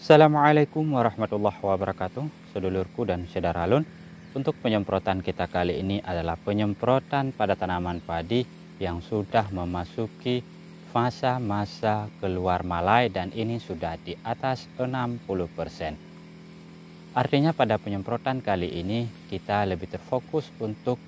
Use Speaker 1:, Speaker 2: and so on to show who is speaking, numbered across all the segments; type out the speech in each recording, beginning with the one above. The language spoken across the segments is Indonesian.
Speaker 1: Assalamualaikum warahmatullahi wabarakatuh, sedulurku dan saudara. Untuk penyemprotan kita kali ini adalah penyemprotan pada tanaman padi yang sudah memasuki masa-masa keluar malai dan ini sudah di atas 60%. Artinya pada penyemprotan kali ini kita lebih terfokus untuk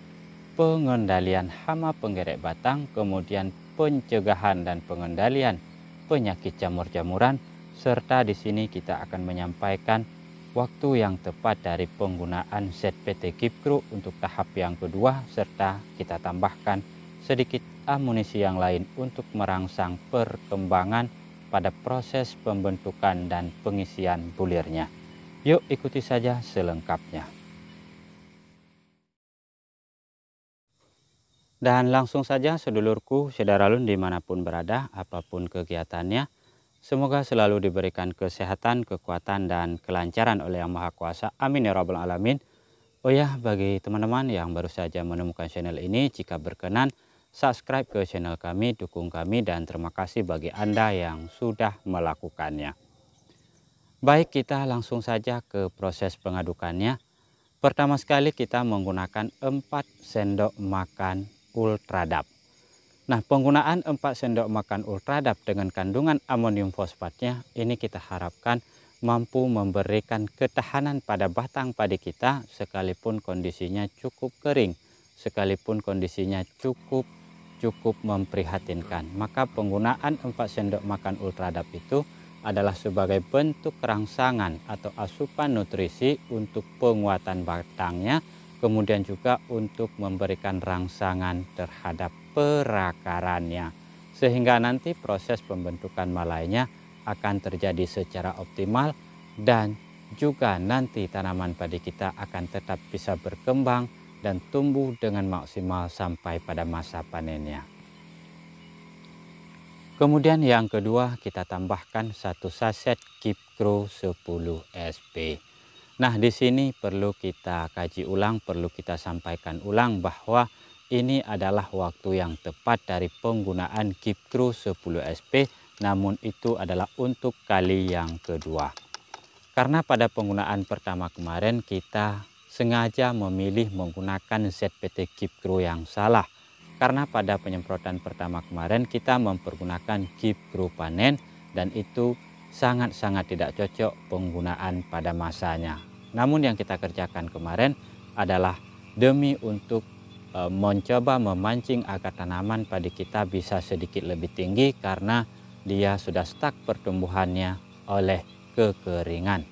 Speaker 1: pengendalian hama penggerek batang, kemudian pencegahan dan pengendalian penyakit jamur-jamuran, serta di sini kita akan menyampaikan waktu yang tepat dari penggunaan ZPT Kipkru untuk tahap yang kedua, serta kita tambahkan sedikit amunisi yang lain untuk merangsang perkembangan pada proses pembentukan dan pengisian bulirnya. Yuk ikuti saja selengkapnya. Dan langsung saja sedulurku, saudara dimanapun berada, apapun kegiatannya, semoga selalu diberikan kesehatan, kekuatan, dan kelancaran oleh Yang Maha Kuasa. Amin ya Rabbal Alamin. Oh ya, bagi teman-teman yang baru saja menemukan channel ini, jika berkenan, subscribe ke channel kami, dukung kami, dan terima kasih bagi Anda yang sudah melakukannya. Baik, kita langsung saja ke proses pengadukannya. Pertama sekali kita menggunakan 4 sendok makan Ultradap. Nah, penggunaan 4 sendok makan Ultradap dengan kandungan amonium fosfatnya ini kita harapkan mampu memberikan ketahanan pada batang padi kita sekalipun kondisinya cukup kering, sekalipun kondisinya cukup memprihatinkan. Maka penggunaan 4 sendok makan Ultradap itu adalah sebagai bentuk rangsangan atau asupan nutrisi untuk penguatan batangnya, kemudian juga untuk memberikan rangsangan terhadap perakarannya, sehingga nanti proses pembentukan malainya akan terjadi secara optimal dan juga nanti tanaman padi kita akan tetap bisa berkembang dan tumbuh dengan maksimal sampai pada masa panennya. Kemudian yang kedua kita tambahkan 1 saset Kipkru 10 SP. Nah, di sini perlu kita kaji ulang, perlu kita sampaikan ulang bahwa ini adalah waktu yang tepat dari penggunaan Kipkru 10 SP, namun itu adalah untuk kali yang kedua. Karena pada penggunaan pertama kemarin kita sengaja memilih menggunakan ZPT Kipkru yang salah. Karena pada penyemprotan pertama kemarin kita mempergunakan Kipkru panen dan itu sangat-sangat tidak cocok penggunaan pada masanya. Namun yang kita kerjakan kemarin adalah demi untuk mencoba memancing agar tanaman padi kita bisa sedikit lebih tinggi karena dia sudah stuck pertumbuhannya oleh kekeringan.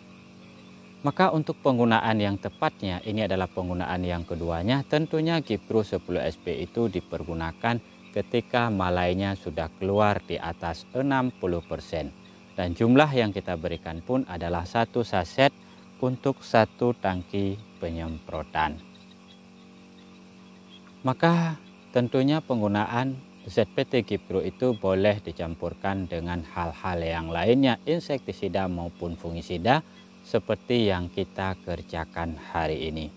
Speaker 1: Maka untuk penggunaan yang tepatnya ini adalah penggunaan yang keduanya. Tentunya Kipkru 10 SP itu dipergunakan ketika malainya sudah keluar di atas 60%. Dan jumlah yang kita berikan pun adalah 1 saset untuk 1 tangki penyemprotan. Maka tentunya penggunaan ZPT Kipkru itu boleh dicampurkan dengan hal-hal yang lainnya, insektisida maupun fungisida, seperti yang kita kerjakan hari ini.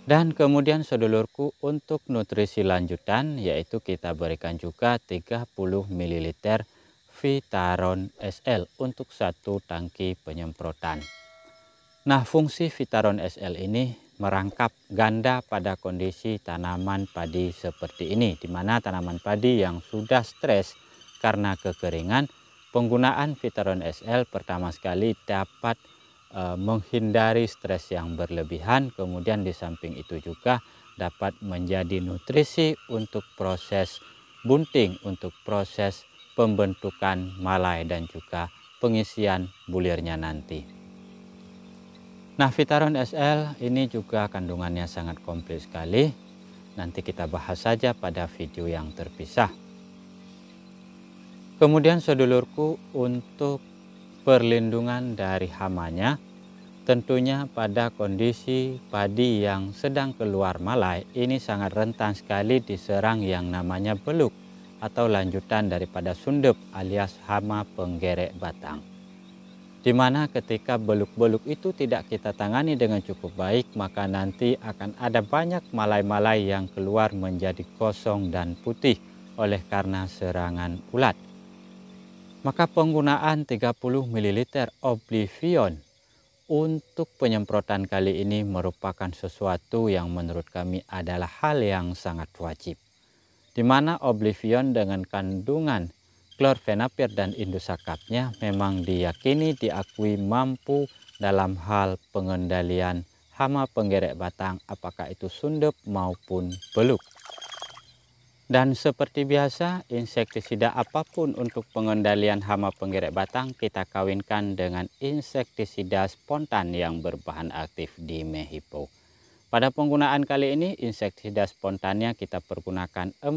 Speaker 1: Dan kemudian sedulurku, untuk nutrisi lanjutan yaitu kita berikan juga 30 ml Vitaron SL untuk 1 tangki penyemprotan. Nah, fungsi Vitaron SL ini merangkap ganda pada kondisi tanaman padi seperti ini, di mana tanaman padi yang sudah stres karena kekeringan, penggunaan Vitaron SL pertama sekali dapat menghindari stres yang berlebihan, kemudian di samping itu juga dapat menjadi nutrisi untuk proses bunting, untuk proses pembentukan malai dan juga pengisian bulirnya nanti. Nah, Vitaron SL ini juga kandungannya sangat komplit sekali. Nanti kita bahas saja pada video yang terpisah. Kemudian sedulurku, untuk perlindungan dari hamanya, tentunya pada kondisi padi yang sedang keluar malai ini sangat rentan sekali diserang yang namanya beluk atau lanjutan daripada sundep alias hama penggerek batang. Di mana ketika beluk-beluk itu tidak kita tangani dengan cukup baik, maka nanti akan ada banyak malai-malai yang keluar menjadi kosong dan putih oleh karena serangan ulat. Maka penggunaan 30 ml Oblivion untuk penyemprotan kali ini merupakan sesuatu yang menurut kami adalah hal yang sangat wajib. Di mana Oblivion dengan kandungan klorfenapir dan indosakapnya memang diyakini diakui mampu dalam hal pengendalian hama penggerek batang, apakah itu sundep maupun beluk. Dan seperti biasa, insektisida apapun untuk pengendalian hama penggerek batang kita kawinkan dengan insektisida spontan yang berbahan aktif dimehipo. Pada penggunaan kali ini, insektisida spontannya kita pergunakan 40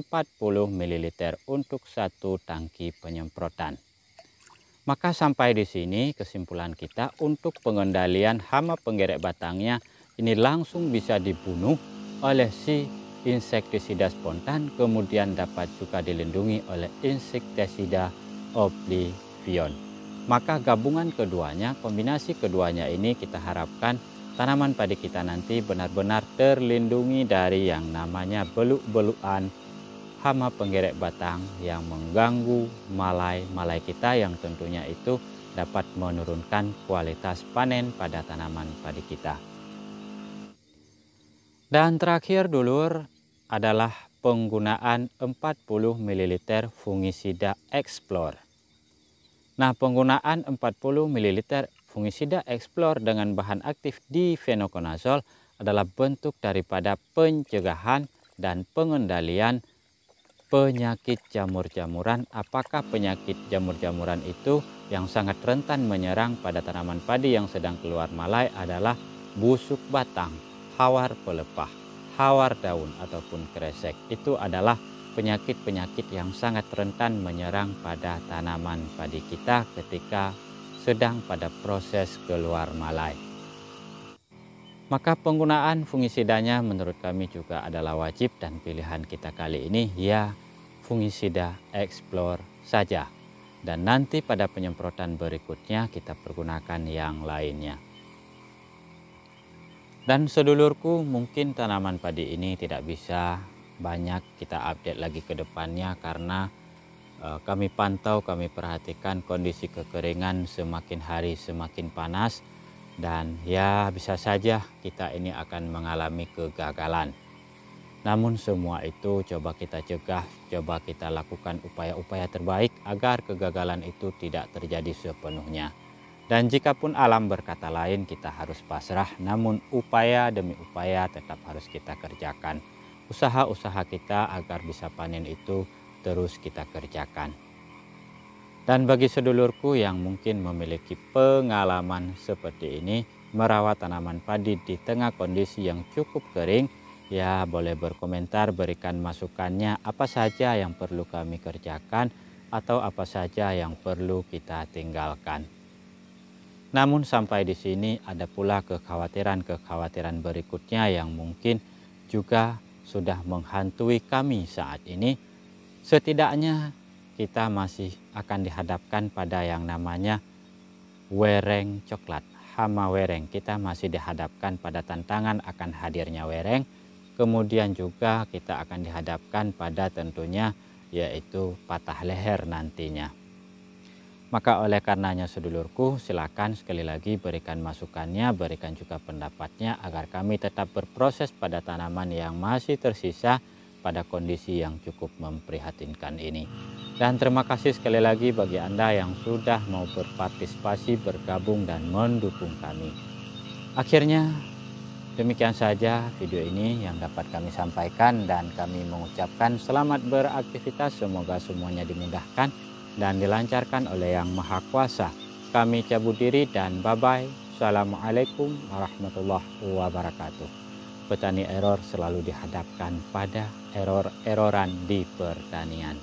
Speaker 1: ml untuk satu tangki penyemprotan. Maka sampai di sini kesimpulan kita untuk pengendalian hama penggerek batangnya ini langsung bisa dibunuh oleh si insektisida spontan, kemudian dapat juga dilindungi oleh insektisida Oblivion. Maka gabungan keduanya, kombinasi keduanya ini kita harapkan tanaman padi kita nanti benar-benar terlindungi dari yang namanya beluk-belukan hama penggerek batang yang mengganggu malai kita, yang tentunya itu dapat menurunkan kualitas panen pada tanaman padi kita. Dan terakhir dulur adalah penggunaan 40 ml fungisida Explore. Nah, penggunaan 40 ml fungisida Explore dengan bahan aktif difenokonazol adalah bentuk daripada pencegahan dan pengendalian penyakit jamur-jamuran. Apakah penyakit jamur-jamuran itu yang sangat rentan menyerang pada tanaman padi yang sedang keluar malai adalah busuk batang, hawar pelepah, hawar daun ataupun kresek. Itu adalah penyakit-penyakit yang sangat rentan menyerang pada tanaman padi kita ketika sedang pada proses keluar malai. Maka penggunaan fungisidanya menurut kami juga adalah wajib, dan pilihan kita kali ini ya fungisida Explore saja. Dan nanti pada penyemprotan berikutnya kita pergunakan yang lainnya. Dan sedulurku, mungkin tanaman padi ini tidak bisa banyak kita update lagi ke depannya karena kami pantau, kami perhatikan kondisi kekeringan semakin hari semakin panas, dan ya bisa saja kita ini akan mengalami kegagalan. Namun semua itu coba kita cegah, coba kita lakukan upaya-upaya terbaik agar kegagalan itu tidak terjadi sepenuhnya. Dan jikapun alam berkata lain, kita harus pasrah, namun upaya demi upaya tetap harus kita kerjakan. Usaha-usaha kita agar bisa panen itu terus kita kerjakan. Dan bagi sedulurku yang mungkin memiliki pengalaman seperti ini, merawat tanaman padi di tengah kondisi yang cukup kering, ya boleh berkomentar, berikan masukannya apa saja yang perlu kami kerjakan atau apa saja yang perlu kita tinggalkan. Namun sampai di sini ada pula kekhawatiran-kekhawatiran berikutnya yang mungkin juga sudah menghantui kami saat ini. Setidaknya kita masih akan dihadapkan pada yang namanya wereng coklat, hama wereng. Kita masih dihadapkan pada tantangan akan hadirnya wereng. Kemudian juga kita akan dihadapkan pada tentunya yaitu patah leher nantinya. Maka oleh karenanya sedulurku, silakan sekali lagi berikan masukannya, berikan juga pendapatnya agar kami tetap berproses pada tanaman yang masih tersisa pada kondisi yang cukup memprihatinkan ini. Dan terima kasih sekali lagi bagi Anda yang sudah mau berpartisipasi, bergabung dan mendukung kami. Akhirnya demikian saja video ini yang dapat kami sampaikan, dan kami mengucapkan selamat beraktivitas, semoga semuanya dimudahkan dan dilancarkan oleh Yang Maha Kuasa. Kami cabut diri dan bye-bye. Assalamualaikum warahmatullahi wabarakatuh. Petani error selalu dihadapkan pada error-erroran di pertanian.